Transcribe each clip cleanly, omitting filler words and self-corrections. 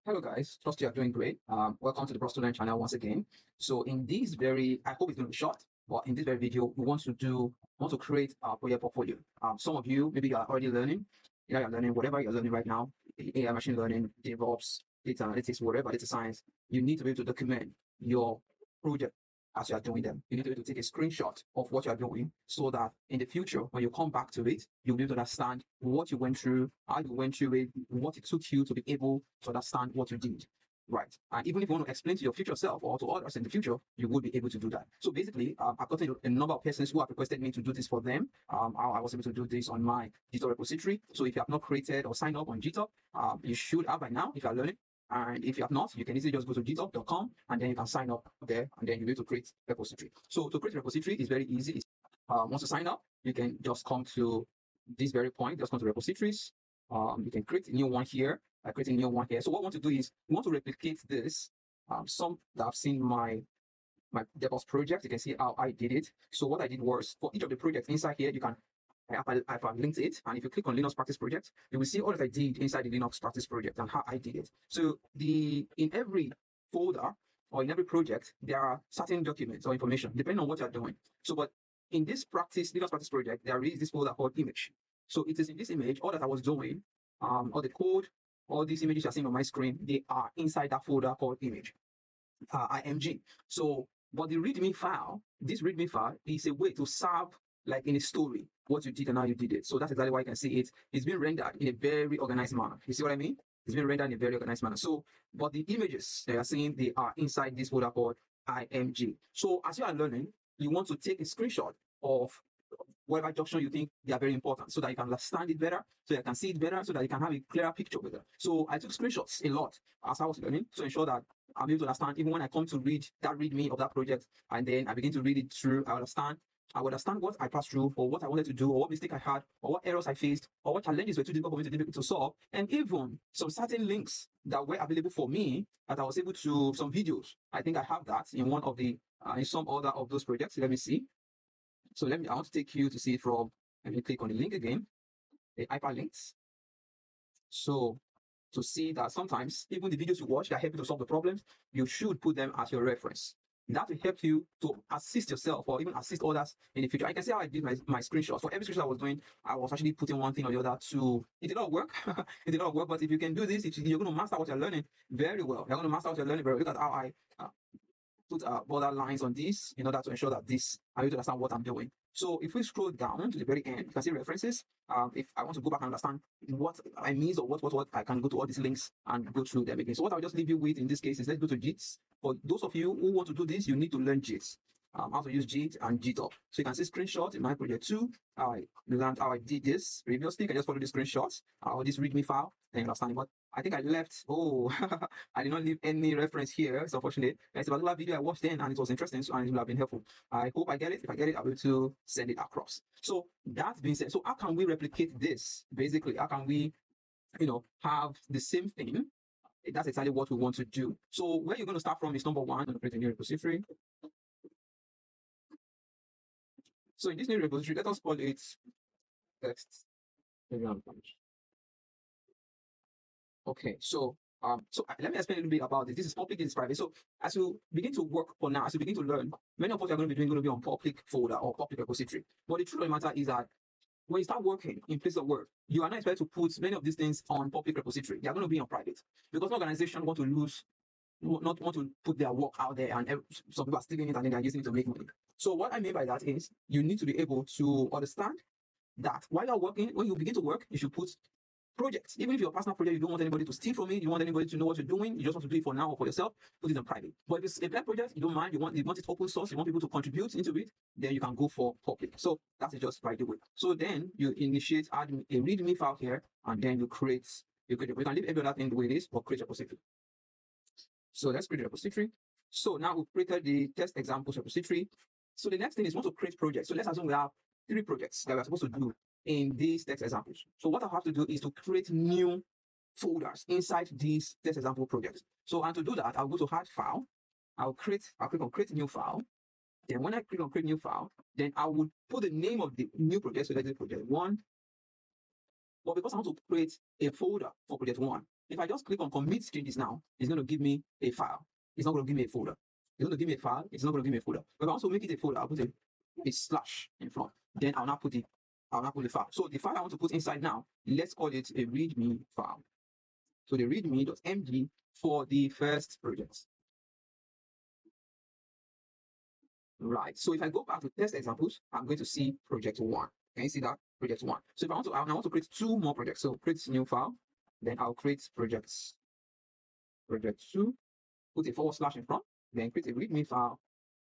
Hello guys, trust you are doing great. Welcome to the Bros to Learn channel once again. So in this I hope it's going to be short, but in this very video, we want to create a project portfolio. Some of you, maybe you are already learning, you're learning whatever you're learning right now, AI, machine learning, DevOps, data analytics, whatever, data science, you need to be able to document your project as you are doing them. You need to be able to take a screenshot of what you are doing so that in the future, when you come back to it, you'll be able to understand what you went through, how you went through it, what it took you to be able to understand what you did. Right. And even if you want to explain to your future self or to others in the future, you will be able to do that. So basically, I've gotten a number of persons who have requested me to do this for them. I was able to do this on my Github repository. So if you have not created or signed up on Github, you should have by now if you are learning. And if you have not, you can easily just go to github.com and then you can sign up there and then you'll be able to create a repository. So to create a repository is very easy. Once you sign up, you can just come to this very point, just come to repositories. You can create a new one here. I create a new one here. So what I want to do is we want to replicate this. Some that have seen my DevOps project, you can see how I did it. So what I did was for each of the projects inside here, you can I've linked it, and if you click on Linux practice project, you will see all that I did inside the Linux practice project and how I did it. So in every folder or in every project, there are certain documents or information depending on what you're doing. So, but in this Linux practice project, there is this folder called image. So it is in this image, all that I was doing, all the code, all these images you're seeing on my screen, they are inside that folder called image, img. So, but the README file, this README file is a way to serve like in a story what you did and how you did it. So that's exactly why you can see it. It's been rendered in a very organized manner. You see what I mean? It's been rendered in a very organized manner. So, but the images that you're seeing, they are inside this folder called img. So as you are learning, you want to take a screenshot of whatever junction you think they are very important so that you can understand it better, so you can see it better, so that you can have a clearer picture with it. So I took screenshots a lot as I was learning to ensure that I'm able to understand even when I come to read that README of that project and then I begin to read it through, I would understand what I passed through or what I wanted to do or what mistake I had or what errors I faced or what challenges were too difficult for me to solve, and even some certain links that were available for me that I was able to, some videos. I think I have that in one of the, in some other of those projects. Let me see. So I want to take you to see from, let me click on the link again, the hyperlinks. So to see that sometimes even the videos you watch that help you to solve the problems, you should put them as your reference. That will help you to assist yourself or even assist others in the future. I can see how I did my screenshots. For every screenshot I was doing, I was actually putting one thing or the other to, it did not work. It did not work, but if you can do this, you're going to master what you're learning very well. You're going to master what you're learning very well. Look at how I put border lines on this in order to ensure that I'm able to understand what I'm doing. So if we scroll down to the very end, you can see references. If I want to go back and understand what I mean or what I can go to all these links and go through them again. So what I'll just leave you with in this case is let's go to JIT. For those of you who want to do this, you need to learn JIT. How to use JIT and Github. So you can see screenshots in my project too. I learned how I did this previously. You can just follow the screenshots or this README file and understand it. But I think I left, I did not leave any reference here. So unfortunately, there's a particular video I watched then and it was interesting and it will have been helpful. I hope I get it. If I get it, I'll be able to send it across. So that being said, so how can we replicate this? Basically, how can we, have the same thing? That's exactly what we want to do. So where you're going to start from is number one, create a new repository. So in this new repository, let us call it text. Okay, so let me explain a little bit about this. This is public, this is private. So as you begin to work for now, as you begin to learn, many of what you're going to be doing is going to be on public folder or public repository. But the truth of the matter is that when you start working in place of work, you are not expected to put many of these things on public repository. They are going to be on private because no organization want to put their work out there, and some people are stealing it and then they're using it to make money. So what I mean by that is you need to be able to understand that while you're working, when you begin to work, you should put projects. Even if your personal project, you don't want anybody to steal from it, you don't want anybody to know what you're doing, you just want to do it for now or for yourself, put it in private. But if it's a pet project, you don't mind, you want it open source, you want people to contribute into it, then you can go for public. So that's just right away. So then you initiate, add a README file here, and then you can leave every other thing the way it is, or create a repository. So let's create a repository. So now we've created the test examples repository. So the next thing is we want to create projects. So let's assume we have 3 projects that we're supposed to do in these text examples. So what I have to do is to create new folders inside these test example projects. So and to do that, I'll go to add file. I'll click on create new file. Then when I click on create new file, then I will put the name of the new project. So let's say project 1. But because I want to create a folder for project 1, if I just click on commit changes now, it's going to give me a file. It's not going to give me a folder. It's going to give me a file. It's not going to give me a folder. But if I also make it a folder, I'll put a slash in front. Then I'll now put the file. So the file I want to put inside now, let's call it a README file. So the readme.md for the first project. Right. So if I go back to test examples, I'm going to see project 1. Can you see that? Project 1. So if I want to create 2 more projects. So create new file. Then I'll create project 2, put a / in front, then create a readme file,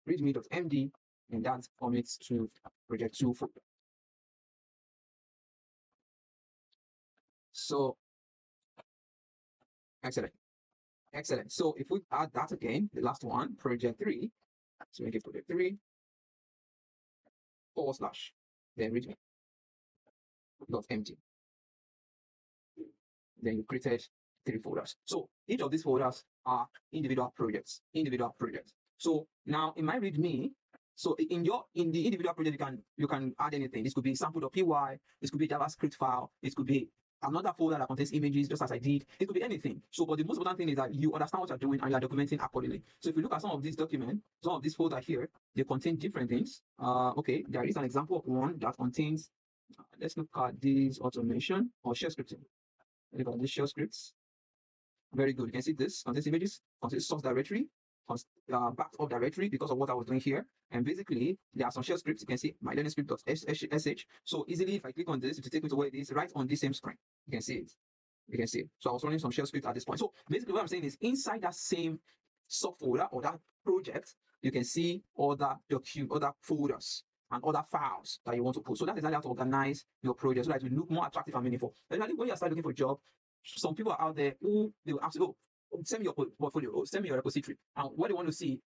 readme.md, and that commits to project 2 folder. So excellent. So if we add that again, the last one, project 3, so we give project 3 / then readme.md. Then you created 3 folders. So each of these folders are individual projects. So now in my README, so in the individual project, you can add anything. This could be sample.py, this could be JavaScript file, this could be another folder that contains images, just as I did. It could be anything. So, but the most important thing is that you understand what you're doing and you are documenting accordingly. So if you look at some of these documents, some of these folders here, they contain different things. Okay, there is an example of one that contains, let's look at this automation or shell scripting. Look at these shell scripts. Very good. You can see this contains images, contains source directory, backed up directory because of what I was doing here. And basically, there are some shell scripts. You can see my learning script.sh. So easily, if I click on this, it will take me to where it is right on the same screen. You can see it. So I was running some shell script at this point. So basically, what I'm saying is inside that same subfolder or that project, you can see other folders and other files that you want to put. So that is exactly how to organize your project so that it will look more attractive and meaningful. Especially when you start looking for a job, some people are out there who they will ask you, send me your portfolio, or send me your repository. And what they want to see,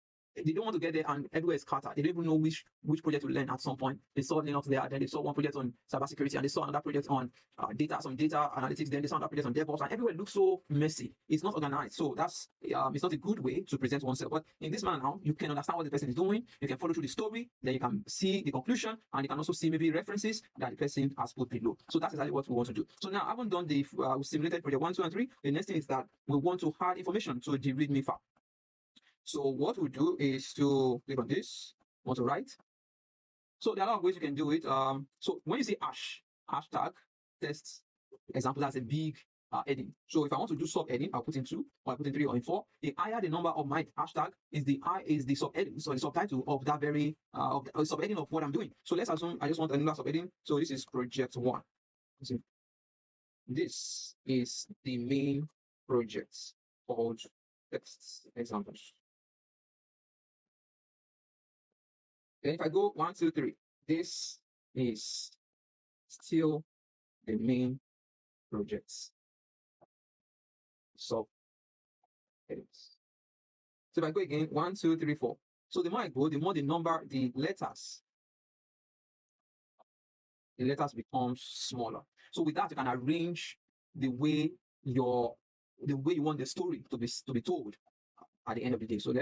they don't want to get there and everywhere is scattered. They don't even know which project to learn at some point. They saw Linux there, then they saw one project on cybersecurity, and they saw another project on some data analytics, then they saw another project on DevOps, and everywhere looks so messy. It's not organized. So that's it's not a good way to present oneself. But in this manner now, you can understand what the person is doing, you can follow through the story, then you can see the conclusion, and you can also see maybe references that the person has put below. So that's exactly what we want to do. So now I haven't done the simulated project 1, 2, and 3. The next thing is that we want to add information to the README file. So what we'll do is to click on this, want to write. So there are a lot of ways you can do it. So when you see hashtag test example, that's a big heading. So if I want to do sub-heading, I'll put in 2, or I put in 3 or in 4. The higher the number of my hashtag is the sub-heading, so the subtitle of that very sub-heading of what I'm doing. So let's assume I just want another sub-heading. So this is project 1. This is the main project called text examples. Then if I go 1, 2, 3, this is still the main project. So if I go again, 1, 2, 3, 4. So the more I go, the more the letters become smaller. So with that, you can arrange the way you want the story to be told at the end of the day. So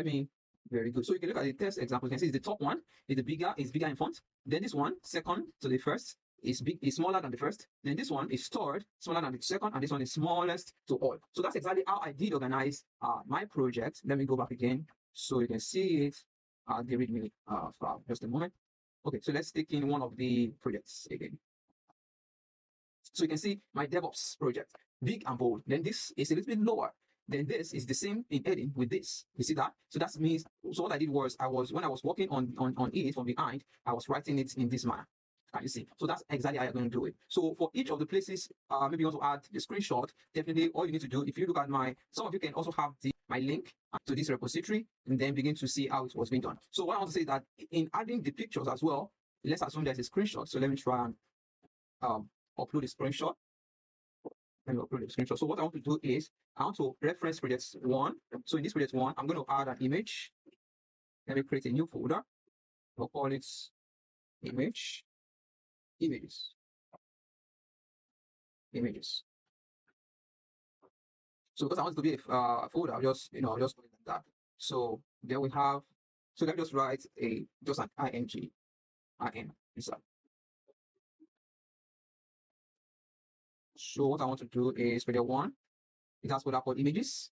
very good. So you can look at the test example. You can see the top one is bigger in font. Then this one, second to the first, is smaller than the first. Then this one is third, smaller than the second, and this one is smallest to all. So that's exactly how I did organize my project. Let me go back again so you can see it. The README file. Just a moment. Okay, so let's take in one of the projects again. So you can see my DevOps project, big and bold. Then this is a little bit lower. Then this is the same in heading with this. You see that? So that means, so what I did was, when I was working on it from behind, I was writing it in this manner. Can you see? So that's exactly how you're going to do it. So for each of the places, maybe you want to add the screenshot, definitely all you need to do, if you look at some of you can also have my link to this repository and then begin to see how it was being done. So what I want to say is that in adding the pictures as well, let's assume there's a screenshot. So let me try and upload a screenshot. Let me upload the screenshot. So what I want to do is I want to reference project 1. So in this project 1, I'm going to add an image. Let me create a new folder. We'll call it images. So because I want it to be a folder, I'll just put it like that. So there we have. So let me just write just an in inside. So what I want to do is project 1. it has folder called images,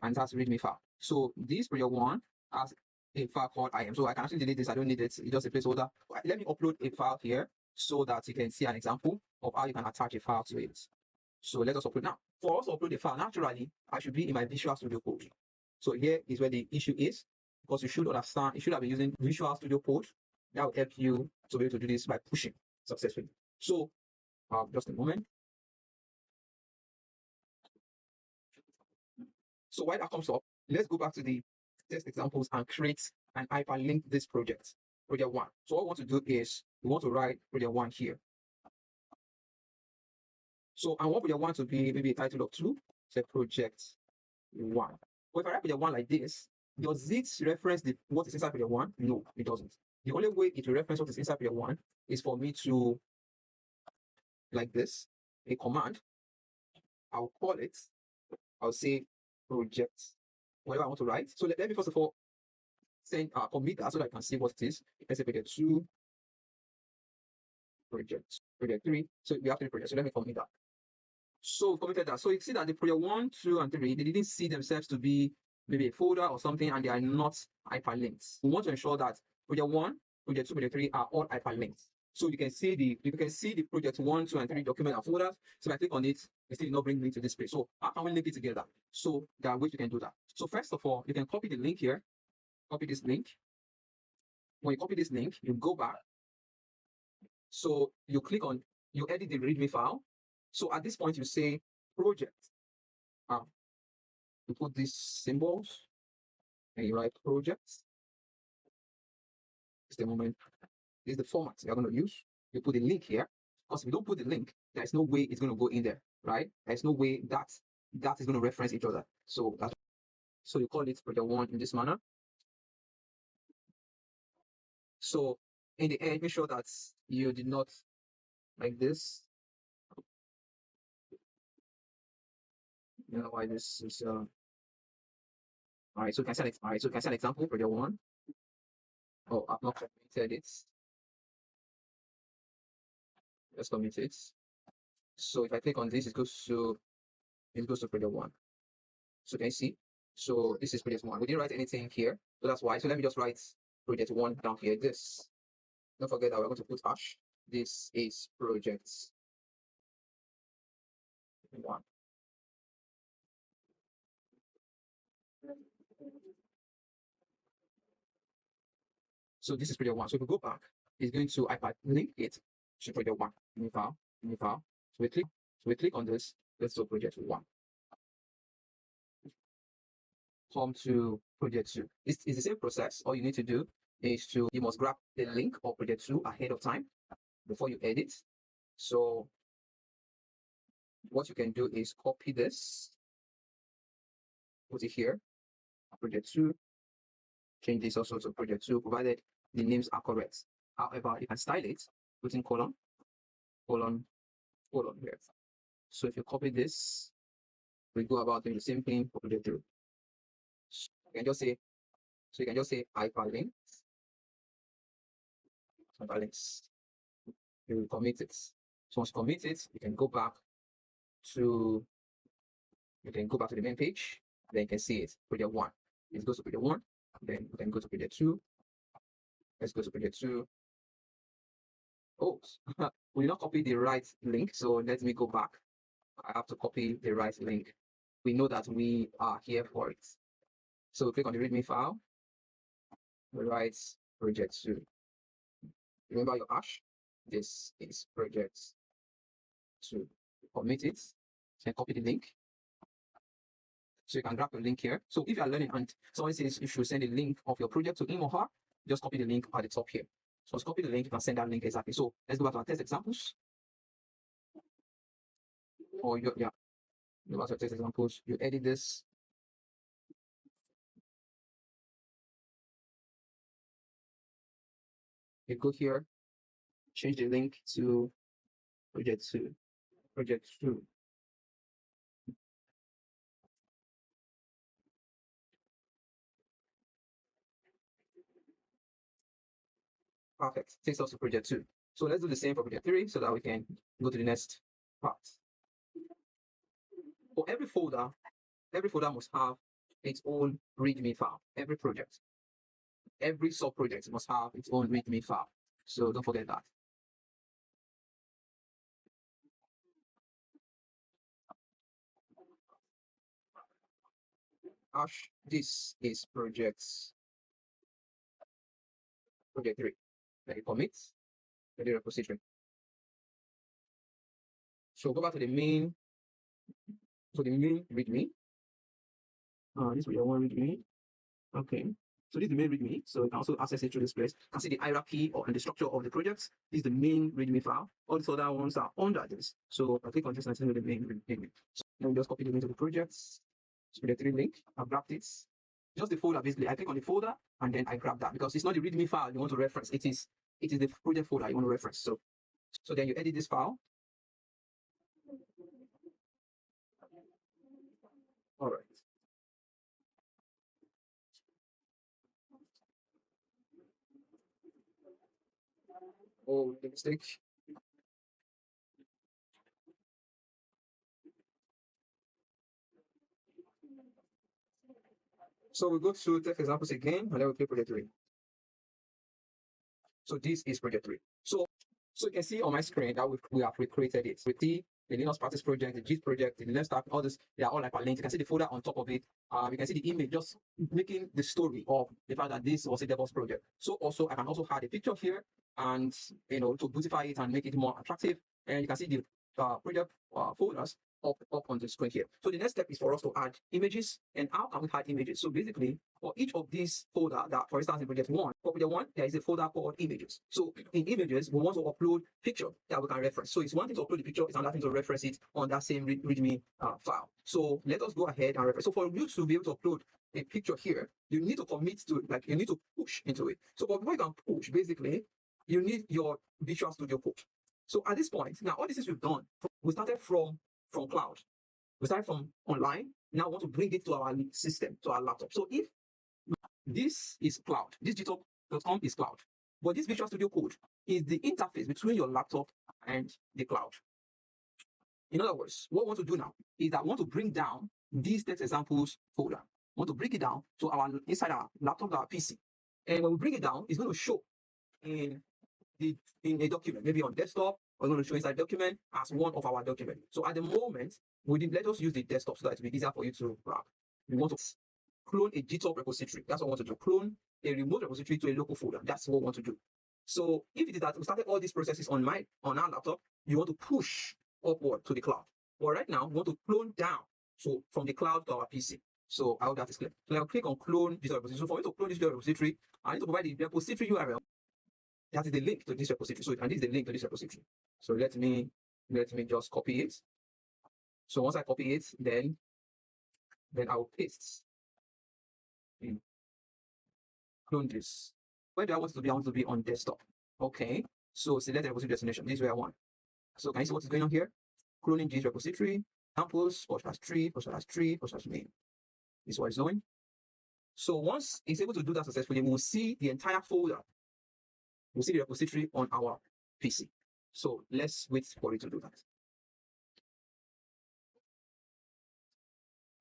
and it has README file. So this project one has a file called IM. So I can actually delete this. I don't need it. It's just a placeholder. Let me upload a file here so that you can see an example of how you can attach a file to it. So let us upload now. For us to upload the file, naturally, I should be in my Visual Studio Code. So here is where the issue is, because you should understand, you should have been using Visual Studio Code. That will help you to be able to do this by pushing successfully. So just a moment. So while that comes up, let's go back to the test examples and create and hyperlink this project, project one. So what we want to do is we want to write project one here. So I want project one to be maybe a title of 2, say project 1. But if I write project 1 like this, does it reference what is inside project 1? No, it doesn't. The only way it will reference what is inside project 1 is for me to, like this, a command. I'll call it, I'll say project, whatever I want to write. So let me first of all send commit that so that I can see what it is. Let's say project 2, project 3. So we have 3 projects. So let me commit that. So committed that. So you see that the project 1, 2, and 3, they didn't see themselves to be maybe a folder or something, and they are not hyperlinked. We want to ensure that project 1, project 2, project 3 are all hyperlinked. So you can see the project 1, 2, and 3 document and folders. So if I click on it, it still not bring me to this page. So how can we link it together? So there are ways you can do that. So first of all, you can copy the link here. Copy this link. When you copy this link, you go back. So you click on, you edit the README file. So at this point, you say project. You put these symbols and you write projects. It's the moment. This is the format you're going to use. You put the link here. Because if you don't put the link, there's no way it's going to go in there, right? There's no way that is going to reference each other. So you call it project 1 in this manner. So in the end, make sure that you did not like this. You know why this is all right, so you can set it. All right, so you can set an example project 1. Oh, I've not committed it. Let's commit it. So if I click on this, it goes to project 1. So can you see? So this is project 1. We didn't write anything here, so that's why. So let me just write project 1 down here. This. Don't forget that we're going to put hash. This is project 1. So this is project 1. So if we go back, it's going to hyperlink it to project 1. New file, new file. So we click on this. Let's do project 1. Come to project 2. It's the same process. All you need to do is you must grab the link of project 2 ahead of time before you edit. So what you can do is copy this, put it here, project 2, change this also to project 2, provided the names are correct. However, you can style it, put in colon here. So if you copy this, we go about doing the same thing for project 3. So you can just say hyperlinks. You will commit it. So once you commit it, you can go back to the main page. Then you can see it. Project 1. It goes to project 1. Then you can go to project 2. Let's go to project 2. Oh, we did not copy the right link. So let me go back. I have to copy the right link. We know that we are here for it. So click on the README file. We write project 2. Remember your hash. This is project 2. Commit it and copy the link. So you can grab the link here. So if you are learning and someone says you should send a link of your project to him or her, just copy the link at the top here. So let's copy the link, you can send that link exactly. So let's go back to our test examples. Or go back to our test examples. You edit this. You go here, change the link to project 2. Project 2. Perfect. Takes us to project 2. So let's do the same for project 3 so that we can go to the next part. For every folder, every folder must have its own README file. Every project, every sub-project must have its own README file. So don't forget that. This is project 3. Then you commit to the repository. So go back to the main README. This will be one README. Okay. So this is the main README. So you can also access it through this place. You can see the hierarchy and the structure of the projects. This is the main README file. All these other ones are under this. So I click on this and see the main README. So then we just copy the link to the projects. Project 3 link. I've grabbed it. Just the folder basically. I click on the folder and then I grab that because it's not the README file you want to reference. It is the project folder you want to reference. So then you edit this file. All right. Oh, the mistake. So we go to test examples again, and then we play project 3. So this is project 3. So you can see on my screen that we have recreated it. With the Linux practice project, the Git project, the Linux stack, all this, they are all hyperlinked. You can see the folder on top of it. You can see the image just making the story of the fact that this was a DevOps project. So also, I can also add a picture here and, to beautify it and make it more attractive. And you can see the project folders up on the screen here. So the next step is for us to add images. And how can we add images? So basically, for each of these folder, that for instance in project 1, for project 1, there is a folder called images. So in images, we want to upload picture that we can reference. So it's one thing to upload the picture, it's another thing to reference it on that same README file. So let us go ahead and reference. So for you to be able to upload a picture here, you need to commit to it, like you need to push into it. So before you can push, basically, you need your Visual Studio Code. So at this point, now all this is we've done, we started from cloud. We started from online. Now we want to bring it to our system, to our laptop. So if this is cloud, this github.com is cloud, but this Visual Studio Code is the interface between your laptop and the cloud. In other words, what we want to do now is that we want to bring down these text examples folder. We want to bring it down to inside our laptop, our PC. And when we bring it down, it's going to show in a document, maybe on desktop, we're going to show inside document as one of our documents. So at the moment, let us use the desktop so that it will be easier for you to grab. We want to clone a GitHub repository. That's what we want to do. Clone a remote repository to a local folder. That's what we want to do. So if it is that we started all these processes on our laptop, you want to push upward to the cloud. But right now, we want to clone down, so from the cloud to our PC. So I hope that is clear. So I'll click on clone GitHub repository. So for me to clone this GitHub repository, I need to provide the repository URL. That is the link to this repository. So, and this is the link to this repository. So let me just copy it. So once I copy it, then I'll paste. Clone this. Where do I want it to be? I want it to be on desktop. Okay. So select the repository destination. This is where I want. So can you see what is going on here? Cloning this repository. Samples, /3, /main. This is what it's doing. So once it's able to do that successfully, we'll see the entire folder. We'll see the repository on our PC. So let's wait for it to do that.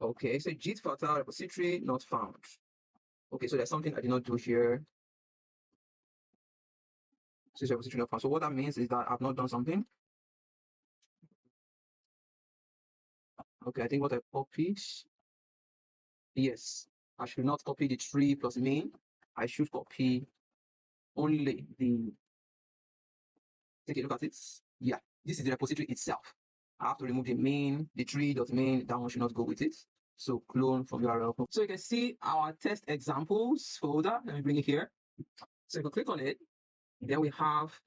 Okay, so Git fatal repository not found. Okay, so there's something I did not do here. This repository not found. So what that means is that I've not done something. Okay, I think what I copied. Yes, I should not copy the tree plus main. I should copy only take a look at it. Yeah, this is the repository itself. I have to remove the main, the tree.main, that one should not go with it. So clone from URL. So you can see our test examples folder. Let me bring it here. So you can click on it. Then we have,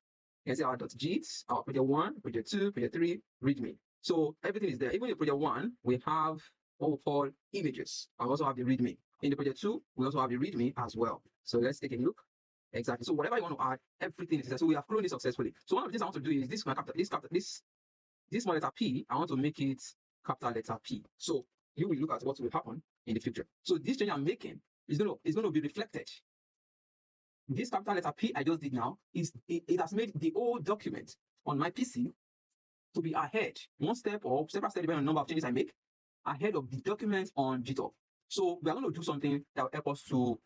you can see our .git, our project 1, project 2, project 3, README. So everything is there. Even in project 1, we have what we call images. I also have the README. In the project 2, we also have the README as well. So let's take a look. Exactly. So whatever you want to add, everything is there. So we have cloned it successfully. So one of the things I want to do is this small letter P, I want to make it capital letter P. So you will look at what will happen in the future. So this change I'm making is going to be reflected. This capital letter P I just did now it has made the old document on my PC to be ahead, one step or several steps depending on the number of changes I make. ahead of the documents on GitHub. So we are going to do something that will help us to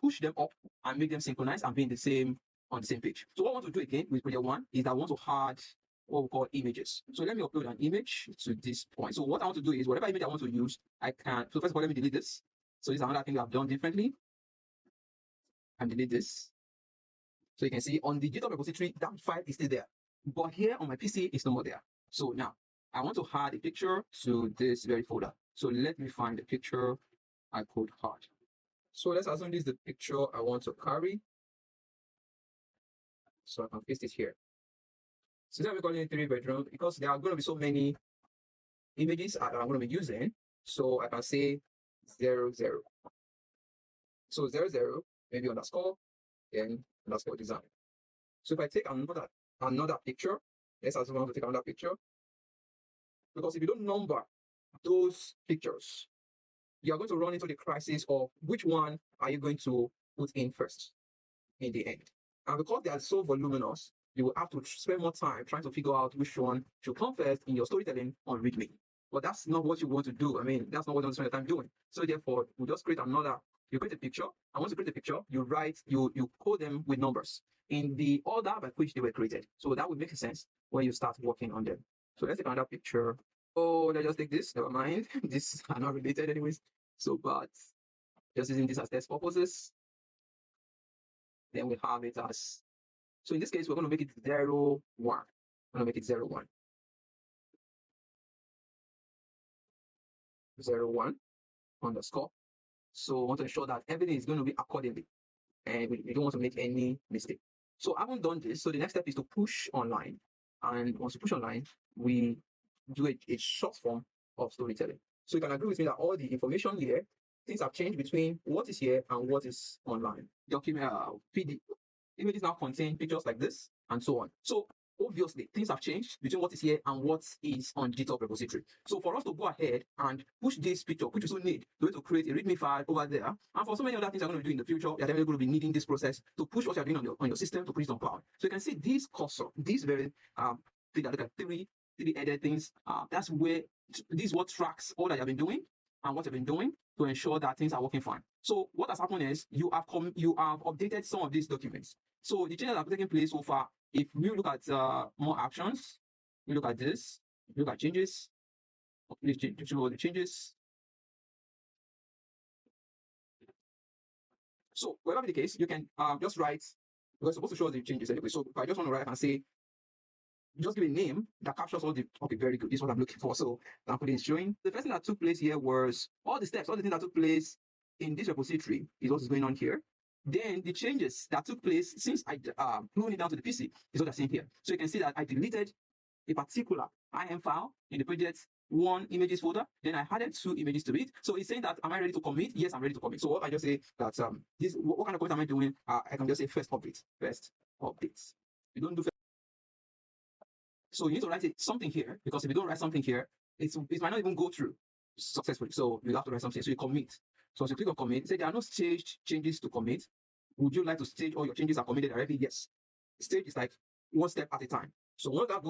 push them up and make them synchronize and be in the same on the same page. So what I want to do again with project one is that I want to add what we call images. So let me upload an image to this point. So what I want to do is whatever image I want to use, I can. So first of all, let me delete this. So this is another thing I've done differently. And delete this. So you can see on the GitHub repository, that file is still there. But here on my PC, it's no more there. So now I want to add a picture to this very folder. So let me find the picture I could add. So let's assume this is the picture I want to carry. So I can paste it here. So then we're calling it 3-bedroom because there are going to be so many images I'm going to be using. So I can say 00. So 00, maybe underscore, then underscore design. So if I take another picture, let's assume I want to take another picture. Because if you don't number those pictures, you're going to run into the crisis of which one are you going to put in first in the end. And because they are so voluminous, you will have to spend more time trying to figure out which one should come first in your storytelling on README. But that's not what you want to do. I mean, that's not what you want to spend your time doing. So therefore, we just create another. You create a picture, and once you create a picture, you code them with numbers in the order by which they were created. So that would make sense when you start working on them. So let's take another picture. Oh, let's just take this. Never mind. These are not related anyways. So, but just using this as test purposes. Then we have it as. So in this case, we're going to make it 0, 1. I'm going to make it 0, 1. 0, 1 underscore. So I want to ensure that everything is going to be accordingly. And we don't want to make any mistake. So I haven't done this. So the next step is to push online. And once you push online, we do a short form of storytelling. So you can agree with me that all the information here, things have changed between what is here and what is online. Document PD images now contain pictures like this and so on. So obviously things have changed between what is here and what is on GitHub repository. So for us to go ahead and push this picture, which we still need to create a README file over there, and for so many other things you're going to do in the future, you're definitely going to be needing this process to push what you're doing on your system to push it on cloud. So you can see this cursor, this very thing that look at three edit things. That's where this is what tracks all that you've been doing and what you've been doing to ensure that things are working fine. So what has happened is you have updated some of these documents. So the changes that have taken place so far, if we look at more actions, we look at this, look at changes, show the changes. So whatever the case, you can just write, we're supposed to show the changes anyway. So if I just want to write and say, just give a name that captures all the, okay, very good. This is what I'm looking for. So I'm putting showing. The first thing that took place here was all the steps, all the things that took place in this repository is what is going on here. Then the changes that took place since I cloned it down to the PC is what I'm seeing here. So you can see that I deleted a particular IM file in the project one images folder. Then I added 2 images to it. So it's saying that, am I ready to commit? Yes, I'm ready to commit. So what I just say that this, what kind of commit am I doing? I can just say first update. You don't do first. So you need to write something here, because if you don't write something here, it might not even go through successfully. So you have to write something. So you commit. So as you click on commit, say there are no staged changes to commit. Would you like to stage all your changes are committed directly? Yes. Stage is like one step at a time. So once that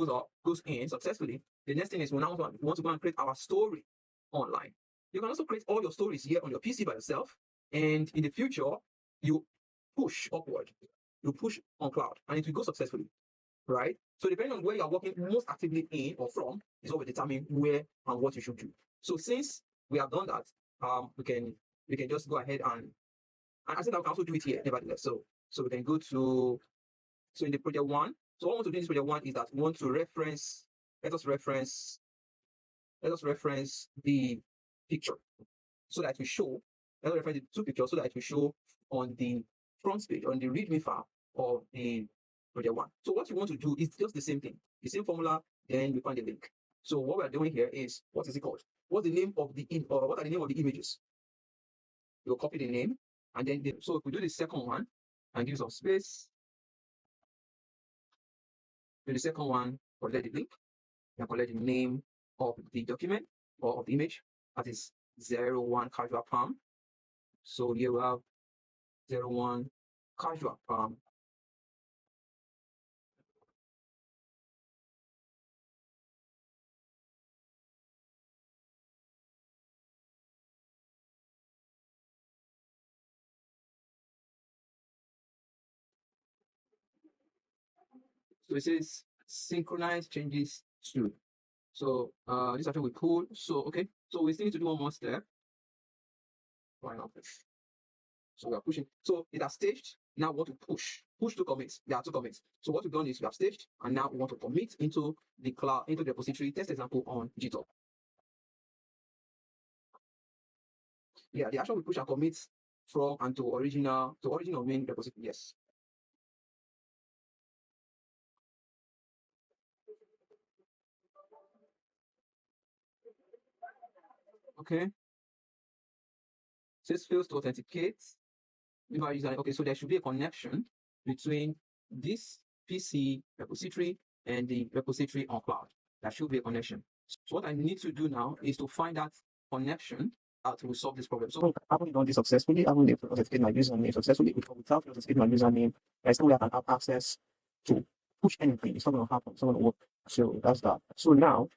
goes in successfully, the next thing is we want to go and create our story online. You can also create all your stories here on your PC by yourself. And in the future, you push upward. You push on cloud and it will go successfully. Right? So depending on where you're working most actively in or from is what will determine where and what you should do. So since we have done that, we can just go ahead and I said I can also do it here, nevertheless. So we can go to, so in the project one, so what I want to do in this project one is that we want to reference, let us reference the picture so that we show, let us reference the 2 pictures so that we show on the front page, on the README file of the project one. So what you want to do is just the same thing, the same formula, then we find the link. So what we're doing here is, what is it called? What's the name of the, what are the name of the images? You'll copy the name, and then, so if we do the second one, and give some space, do the second one, collect the link, and collect the name of the document, or of the image, that is 01 casual palm. So here we have 01 casual palm. So it says synchronize changes to. So this actually we pull. So okay, so we still need to do one more step. Why not push? So we are pushing. So it has staged. Now we want to push. Push to commits. There are two commits. So what we've done is we have staged, and now we want to commit into the cloud, into the repository. Test example on Github. Yeah, the action we push and commit from and to original main repository. Yes. Okay. Says fails to authenticate. Okay, so there should be a connection between this PC repository and the repository on cloud. There should be a connection. So what I need to do now is to find that connection to solve this problem. So I haven't done this successfully. I haven't authenticated my username successfully. Without authenticating my username, there's no way I can have access to push anything. It's not going to happen. It's not going to work. So that's that. So now,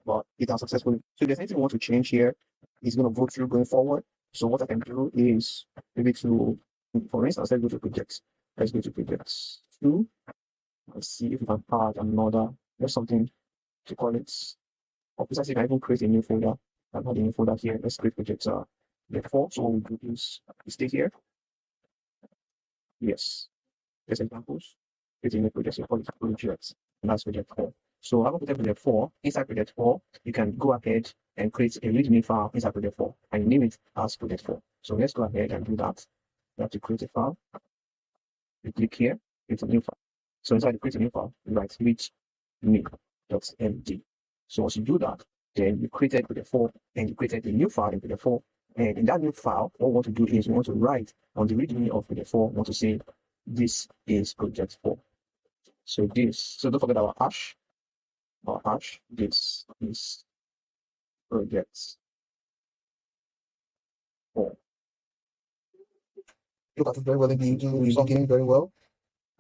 but it has successfully. So if there's anything we want to change here, it's going to go through going forward. So what I can do is maybe for instance, let's go to projects. Let's go to projects 2. Let's see if we can add another, there's something to call it. Or precisely, I can even create a new folder. I've had a new folder here. Let's create projects 4. So what we do is we stay here. Yes. There's examples. Create a new project. So call it projects. And that's project 4. So I've put project 4. Inside project 4, you can go ahead and create a README file inside project 4 and name it as project 4. So let's go ahead and do that. You have to create a file. You click here, create a new file. So inside the create a new file, you write readme.md. So once you do that, then you created project 4 and you created a new file in project 4. And in that new file, what we want to do is we want to write on the README of project 4, we want to say this is project 4. So don't forget our hash. Our hash, this is project 4. Look at it very well in the logging very well.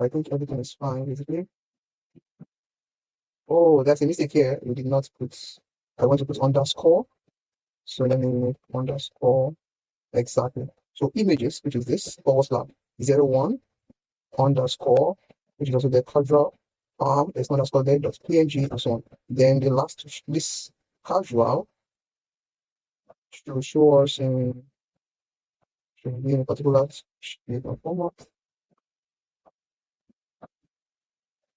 I think everything is fine, basically. Oh, there's a mistake here. We did not put, I want to put underscore. So let me make underscore. Exactly. So images, which is this, /01 underscore, which is also the casual there's underscore there, .png and so on. Then the last, this casual should show us should be in a particular format.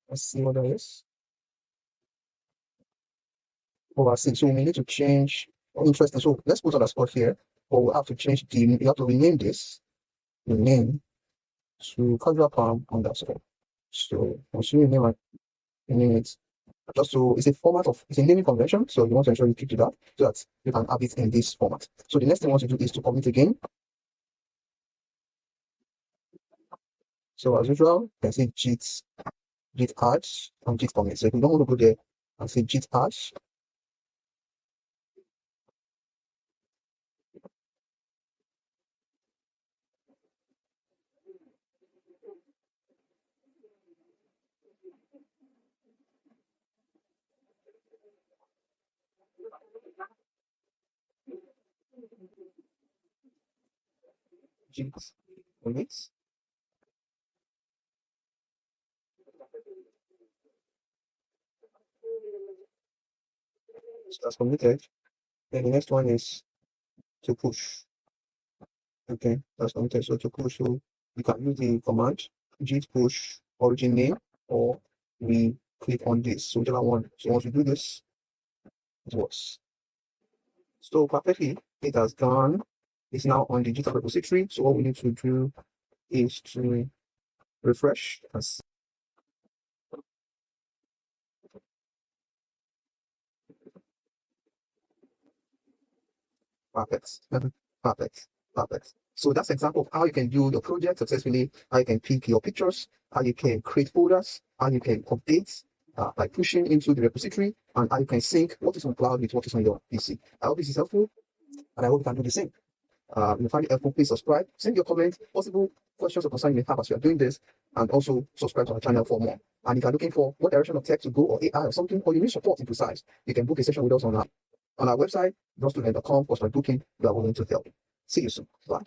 Let's see what that is. Oh, I see. So we need to change. Oh, interesting. So let's put underscore here, but we'll have to change you have to rename this. Rename to casual palm underscore. So once you rename it, just so it's a naming convention. So you want to ensure you keep to that so that you can have it in this format. So the next thing we want to do is to commit again. So as usual, you can say git add and git commit. So if you don't want to go there and say git add, git commit. So that's committed. Then the next one is to push. Okay, that's committed. So to push, so you can use the command git push origin name, or we click on this. So whichever one. So once we do this, it works. So perfectly, it has done. It's now on the Github repository. So what we need to do is to refresh. Perfect. Perfect. Perfect. So that's an example of how you can do your project successfully, how you can pick your pictures, how you can create folders, how you can update by pushing into the repository, and how you can sync what is on cloud with what is on your PC. I hope this is helpful, and I hope you can do the same. If you find it helpful, please subscribe, send your comments, possible questions or concerns you may have as you are doing this, and also subscribe to our channel for more. And if you're looking for what direction of tech to go, or AI or something, or you need support in Concise, you can book a session with us on our website, brostudent.com/booking. We are willing to help. See you soon. Bye.